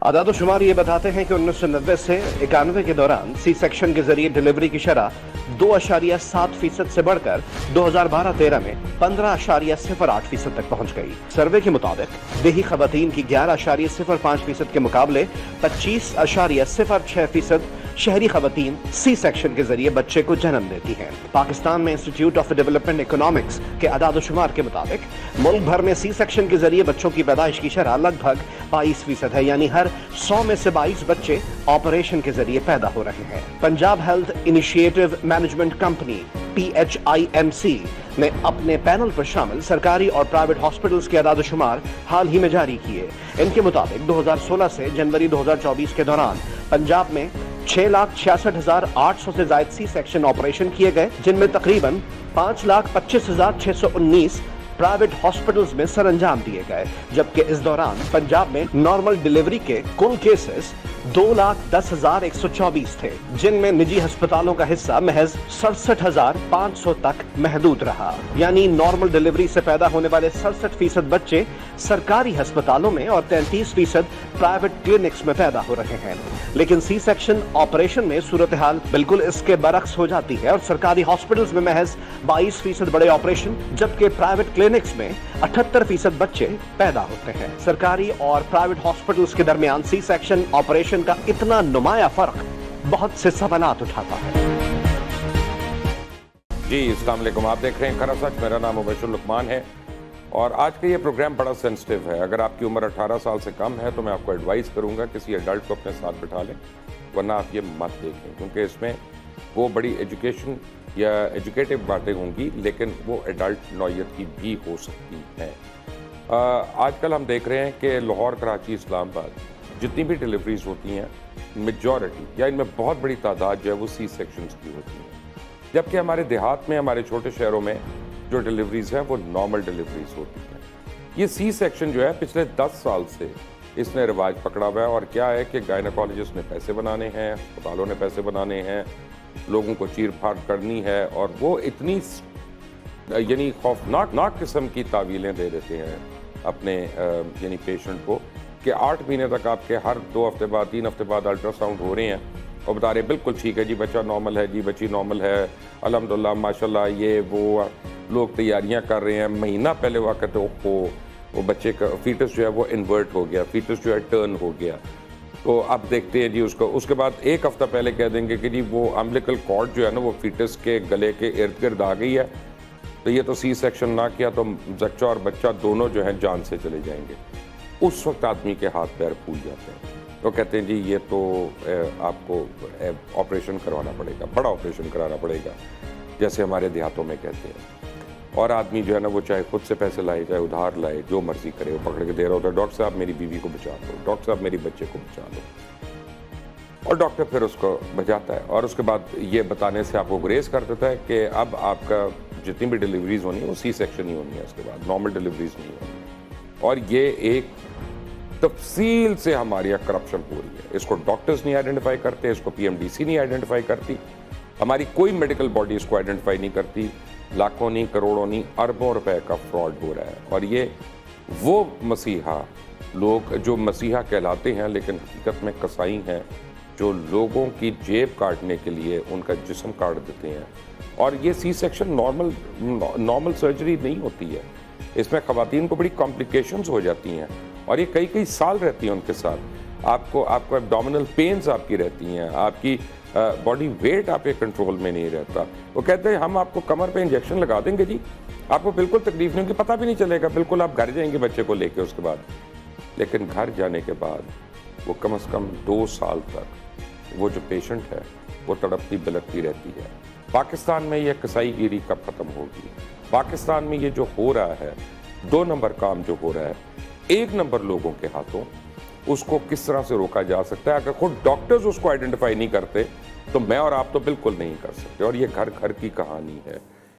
आदाद शुमार ये बताते हैं कि 1990 से 91 के दौरान सी सेक्शन के जरिए डिलीवरी की शरह 2.7% से बढ़कर 2012-13 में 15.08% तक पहुंच गई। सर्वे के मुताबिक देही खवातीन की 11.05% के मुकाबले 25.06% शहरी खवातीन सी सेक्शन के जरिए बच्चे को जन्म देती हैं। पाकिस्तान में इंस्टीट्यूट ऑफ डेवलपमेंट इकोनॉमिक्स के आदाद शुमार के मुताबिक मुल्क भर में सी सेक्शन के जरिए बच्चों की पैदाइश की शरह लगभग 22% है, यानी हर 100 में से 22 बच्चे ऑपरेशन के जरिए पैदा हो रहे हैं। Punjab health initiative management company PHIMC ने अपने पैनल पर शामिल सरकारी और प्राइवेट हॉस्पिटल्स के आदाद शुमार हाल ही में जारी किए। इनके मुताबिक 2016 से जनवरी 2024 के दौरान पंजाब में 6,66,800 से ज्यादा सी सेक्शन ऑपरेशन किए गए, जिनमें तकरीबन 5,25,619 प्राइवेट हॉस्पिटल्स में सरंजाम दिए गए, जबकि इस दौरान पंजाब में नॉर्मल डिलीवरी के कुल केसेस 2,10,124 थे, जिनमें निजी अस्पतालों का हिस्सा महज 67,500 तक महदूद रहा। यानी नॉर्मल डिलीवरी से पैदा होने वाले 67% बच्चे सरकारी अस्पतालों में और 33% प्राइवेट क्लिनिक्स में पैदा हो रहे हैं। लेकिन सी सेक्शन ऑपरेशन में सूरत हाल बिल्कुल इसके बरक्स हो जाती है और सरकारी हॉस्पिटल्स में महज 22% बड़े ऑपरेशन, जबकि प्राइवेट क्लिनिक्स में 78% बच्चे पैदा होते हैं। सरकारी और प्राइवेट हॉस्पिटल्स के दरमियान सी सेक्शन ऑपरेशन का इतना नुमाया फर्क बहुत से सवालात उठाता है। जी अस्सलाम वालेकुम, आप देख रहे हैं खरा सच। मेरा नाम मुबशर लुकमान है और आज का ये प्रोग्राम बड़ा सेंसिटिव है। अगर आपकी उम्र 18 साल से कम है तो मैं आपको एडवाइस करूंगा किसी एडल्ट को अपने साथ बिठा लें, वरना आप ये मत देखें, क्योंकि इसमें वो बड़ी एजुकेशन या एजुकेटिव बातें होंगी, लेकिन वो एडल्ट नौयत की भी हो सकती हैं। आजकल हम देख रहे हैं कि लाहौर, कराची, इस्लामाबाद जितनी भी डिलीवरीज होती हैं, मेजॉरिटी या इनमें बहुत बड़ी तादाद जो है वो सी सेक्शंस की होती हैं, जबकि हमारे देहात में, हमारे छोटे शहरों में जो डिलीवरीज हैं वो नॉर्मल डिलीवरीज होती हैं। ये सी सेक्शन जो है पिछले 10 साल से इसने रिवाज पकड़ा हुआ है। और क्या है कि गायनोकोलॉजिस्ट ने पैसे बनाने हैं, अस्पतालों ने पैसे बनाने हैं, लोगों को चीर फाड़ करनी है, और वो इतनी यानी खौफनाक किस्म की तावीलें दे देते हैं अपने यानी पेशेंट को कि 8 महीने तक आपके हर 2 हफ्ते बाद, 3 हफ्ते बाद अल्ट्रासाउंड हो रहे हैं और बता रहे बिल्कुल ठीक है जी, बच्चा नॉर्मल है जी, बच्ची नॉर्मल है, अल्हम्दुलिल्लाह माशाल्लाह, ये वो लोग तैयारियां कर रहे हैं। महीना पहले हुआ कहते वो बच्चे का फीटस जो है वो इन्वर्ट हो गया, फीटस जो है टर्न हो गया। तो अब देखते हैं जी उसको, उसके बाद 1 हफ्ता पहले कह देंगे कि जी वो अम्बिलिकल कॉर्ड जो है ना वो फीटस के गले के इर्द गिर्द आ गई है, तो ये तो सी सेक्शन ना किया तो बच्चा और बच्चा दोनों जो है जान से चले जाएंगे। उस वक्त आदमी के हाथ पैर फूल जाते हैं, तो कहते हैं जी ये तो आपको ऑपरेशन करवाना पड़ेगा, बड़ा ऑपरेशन कराना पड़ेगा, जैसे हमारे देहातों में कहते हैं। और आदमी जो है ना वो चाहे खुद से पैसे लाए, चाहे उधार लाए, जो मर्जी करे, वो पकड़ के दे रहा होता है, डॉक्टर साहब मेरी बीवी को बचा दो, डॉक्टर साहब मेरी बच्चे को बचा दो, और डॉक्टर फिर उसको बचाता है और उसके बाद ये बताने से आपको ग्रेस कर देता है कि अब आपका जितनी भी डिलीवरीज होनी है वो सी सेक्शन ही होनी है, उसके बाद नॉर्मल डिलीवरीज नहीं होनी। और ये एक तफसील से हमारे यहाँ करप्शन हो रही है। इसको डॉक्टर्स नहीं आइडेंटिफाई करते, इसको PMDC नहीं आइडेंटिफाई करती, हमारी कोई मेडिकल बॉडी इसको आइडेंटिफाई नहीं करती। लाखों नहीं, करोड़ों नहीं, अरबों रुपए का फ्रॉड हो रहा है। और ये वो मसीहा लोग जो मसीहा कहलाते हैं लेकिन हकीकत में कसाई हैं, जो लोगों की जेब काटने के लिए उनका जिस्म काट देते हैं। और ये सी सेक्शन नॉर्मल सर्जरी नहीं होती है, इसमें ख़वातीन को बड़ी कॉम्प्लिकेशंस हो जाती हैं और ये कई साल रहती हैं उनके साथ। आपको एब्डोमिनल पेन्स आपकी रहती हैं, आपकी बॉडी वेट आपके कंट्रोल में नहीं रहता। वो कहते हैं हम आपको कमर पे इंजेक्शन लगा देंगे जी, आपको बिल्कुल तकलीफ नहीं होगी, पता भी नहीं चलेगा, बिल्कुल आप घर जाएंगे बच्चे को लेके उसके बाद। लेकिन घर जाने के बाद वो कम से कम 2 साल तक वो जो पेशेंट है वो तड़पती बिलखती रहती है। पाकिस्तान में ये कसाईगिरी कब ख़त्म होगी? पाकिस्तान में ये जो हो रहा है, 2 नंबर काम जो हो रहा है 1 नंबर लोगों के हाथों, उसको किस तरह से रोका जा सकता है? अगर खुद डॉक्टर्स उसको आइडेंटिफाई नहीं करते तो मैं और आप तो बिल्कुल नहीं कर सकते। और ये घर घर की कहानी है।